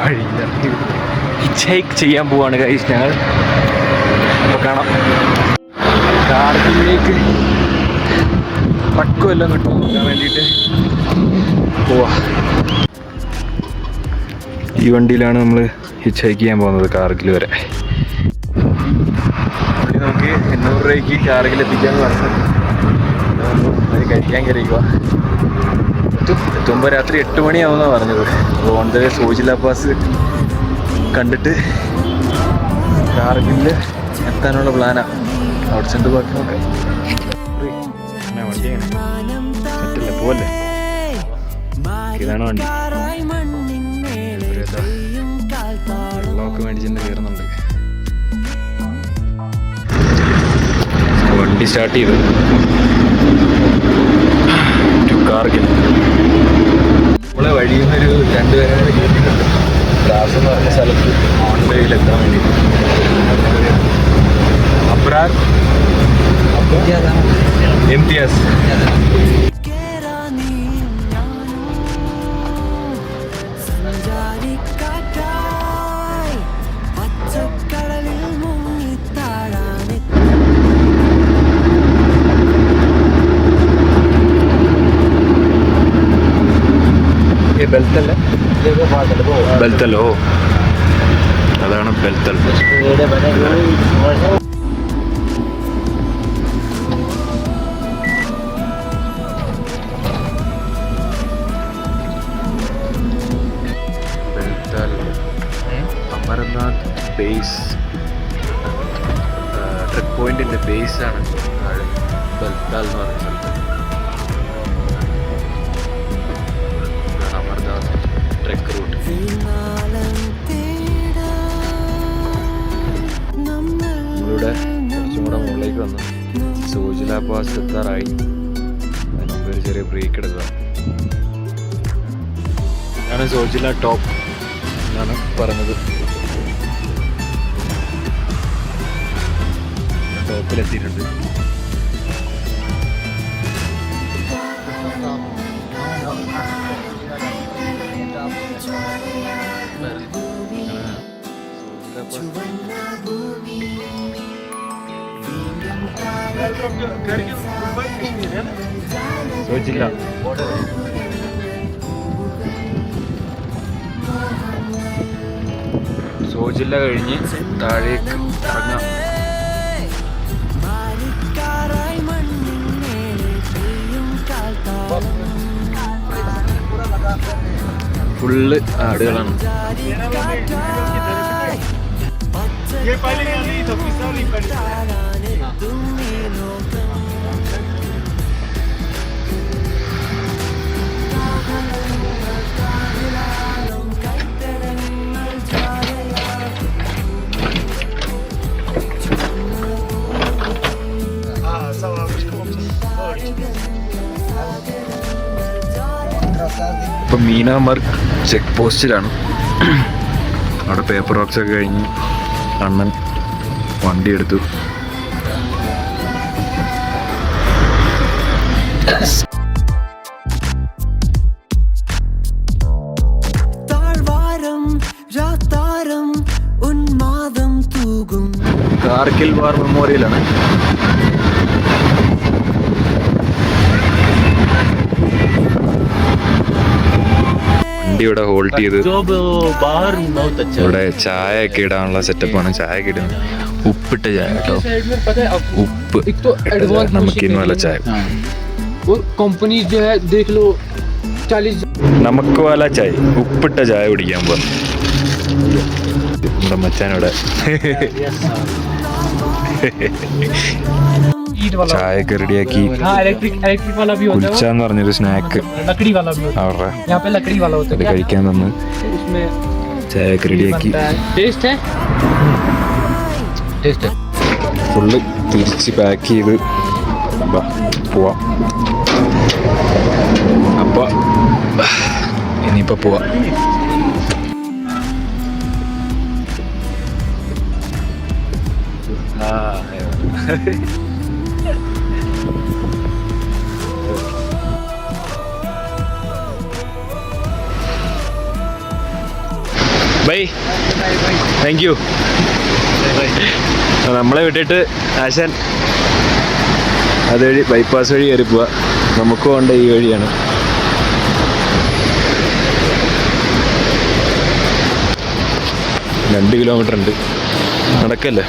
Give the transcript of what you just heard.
വഴിയില്ല. Hitch hike ചെയ്യാൻ പോവാണ് ഗൈസ് ഞങ്ങൾ. അപ്പോൾ കാണാം. കാർഗിലേക്ക് പക്കുമെല്ലാം കിട്ടും നോക്കാൻ വേണ്ടിയിട്ട് പോവാ. ഈ വണ്ടിയിലാണ് നമ്മൾ ഹിച്ച് ഹൈക്ക് ചെയ്യാൻ പോകുന്നത് കാർഗിൽ വരെ. വണ്ടി നമുക്ക് 800 രൂപയ്ക്ക് കാർഗിൽ എത്തിക്കാമെന്ന് പറഞ്ഞു. അത് കഴിക്കാൻ കയറിക്കുക. എത്തുമ്പോൾ രാത്രി 8 മണിയാവുമെന്നാണ് പറഞ്ഞത്. അപ്പോൾ on the way Zojila pass കണ്ടിട്ട് കാർഗിലിൽ എത്താനുള്ള പ്ലാനാണ്. അവിടെ ചെന്ന് ബാക്കി നോക്കാം. വണ്ടി സെറ്റല്ലേ, പോവല്ലേ? ഇതാണ് വണ്ടി. വെള്ളമൊക്കെ മേടിച്ചിട്ട് കയറുന്നുണ്ട്. വണ്ടി സ്റ്റാർട്ട് ചെയ്തു കാർഗിൽ. നമ്മളെ വഴിയിൽ നിന്നൊരു 2 പേരെ കേട്ടിട്ടുണ്ട്. ദാസ് എന്ന് പറഞ്ഞ സ്ഥലത്ത് ഓൺ വേയിലെത്താൻ വേണ്ടി. അബ്രാർ ഇംതിയാസ്. ബെൽത്തലോ, അതാണ് ബെൽത്തൽ. ബെൽത്തൽ അമർനാഥ് ബേസ് ട്രിപ്പ് പോയിന്റിന്റെ ബേസ് ആണ് താഴെ ബെൽത്താൽ എന്ന് പറയുന്ന സ്ഥലത്ത്. Amarnath trek route. നമ്മളിവിടെ കുറച്ചും കൂടെ മുകളിലേക്ക് വന്നു. സോജില പാസ് എത്താറായി. അതിനുമുമ്പ് ഒരു ചെറിയ ബ്രേക്ക് എടുക്കുക. ഇതാണ് സോജില ടോപ്പ് എന്നാണ് പറഞ്ഞത്. ടോപ്പിലെത്തിയിട്ടുണ്ട്. സോജില സോജില കഴിഞ്ഞ് താഴേക്ക് ഇറങ്ങാം. ഫുള്ള് ആടുകളാണ്. ഇപ്പം മീനാമാർഗ് ചെക്ക് പോസ്റ്റിലാണ്. അവിടെ പേപ്പർ വർക്ക്സ് ഒക്കെ കഴിഞ്ഞ് അണ്ണൻ വണ്ടി എടുത്തു. കാർഗിൽ വാർ മെമ്മോറിയലാണ്. ഇവിടെ ഹോൾഡ് ചെയ്ത് ഇവിടെ ചായ ഒക്കെ ഇടാനുള്ള സെറ്റപ്പാണ്. ചായ ഒക്കെ ഇടുന്നത് ഉപ്പിട്ട ചായ കേട്ടോ. ഉപ്പ് നമുക്കിന്ന് നല്ല ചായ. നമുക്ക് വാല ചായ, ഉപ്പിട്ട ചായ കുടിക്കാൻ പോകുന്നു നമ്മുടെ മച്ചാനോടെ. ചായയൊക്കെ റെഡിയാക്കി. കുൽച്ചാന്ന് പറഞ്ഞൊരു സ്നാക്ക് അവരുടെ അത് കഴിക്കാൻ തന്ന് ചായയൊക്കെ റെഡിയാക്കി. ഫുള്ള് തിരിച്ച് പാക്ക് ചെയ്ത് പോവാം. അപ്പൊ ഇനിയിപ്പോ പോവാം. Bye, thank you. നമ്മളെ വിട്ടിട്ട് ആശാൻ അതുവഴി ബൈപ്പാസ് വഴി കയറി പോവാ. നമുക്ക് പോകേണ്ട ഈ വഴിയാണ്. രണ്ട് കിലോമീറ്റർ ഉണ്ട്, നടക്കല്ലേ.